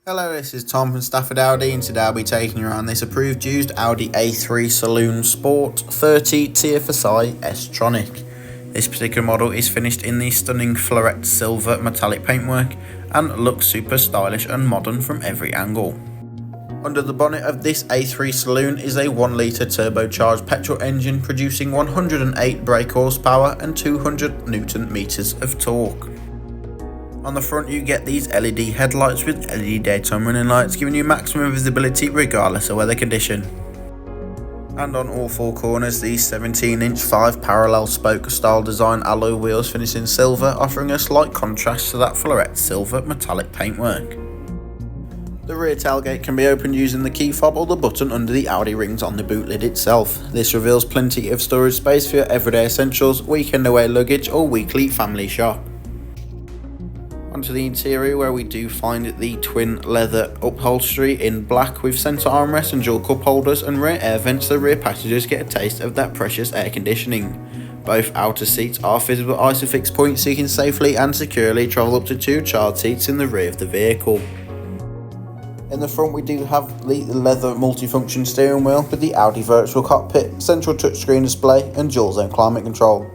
Hello, this is Tom from Stafford Audi, and today I'll be taking you around this approved used Audi A3 Saloon Sport 30 TFSI S Tronic. This particular model is finished in the stunning Floret silver metallic paintwork and looks super stylish and modern from every angle. Under the bonnet of this A3 Saloon is a 1 litre turbocharged petrol engine producing 108 brake horsepower and 200 Newton meters of torque. On the front you get these LED headlights with LED daytime running lights, giving you maximum visibility regardless of weather condition. And on all four corners these 17-inch 5 parallel spoke style design alloy wheels finish in silver, offering a slight contrast to that Floret silver metallic paintwork. The rear tailgate can be opened using the key fob or the button under the Audi rings on the boot lid itself. This reveals plenty of storage space for your everyday essentials, weekend away luggage or weekly family shop. Onto the interior, where we do find the twin leather upholstery in black with centre armrests and dual cup holders and rear air vents, so the rear passengers get a taste of that precious air conditioning. Both outer seats are fitted with Isofix points so you can safely and securely travel up to 2 child seats in the rear of the vehicle. In the front we do have the leather multifunction steering wheel with the Audi virtual cockpit, central touchscreen display and dual zone climate control.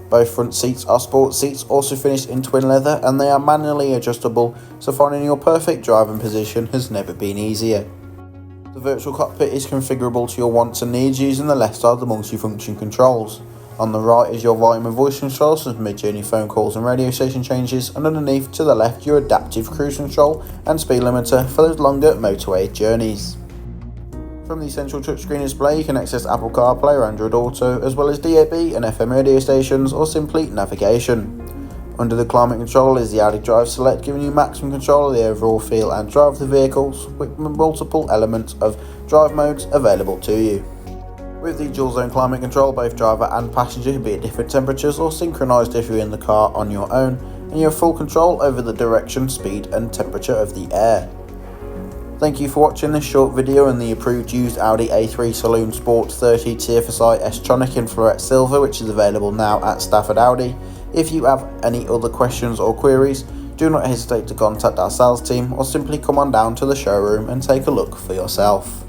Both front seats are sport seats, also finished in twin leather, and they are manually adjustable, so finding your perfect driving position has never been easier. The virtual cockpit is configurable to your wants and needs using the left side the multifunction controls. On the right is your volume and voice control, so mid-journey phone calls and radio station changes, and underneath to the left your adaptive cruise control and speed limiter for those longer motorway journeys. From the central touchscreen display you can access Apple CarPlay or Android Auto, as well as DAB and FM radio stations or simply navigation. Under the climate control is the Audi Drive Select, giving you maximum control of the overall feel and drive of the vehicles, with multiple elements of drive modes available to you. With the dual zone climate control, both driver and passenger can be at different temperatures or synchronised if you're in the car on your own, and you have full control over the direction, speed and temperature of the air. Thank you for watching this short video on the approved used Audi A3 Saloon Sport 30 TFSI S Tronic in Floret Silver, which is available now at Stafford Audi. If you have any other questions or queries, do not hesitate to contact our sales team or simply come on down to the showroom and take a look for yourself.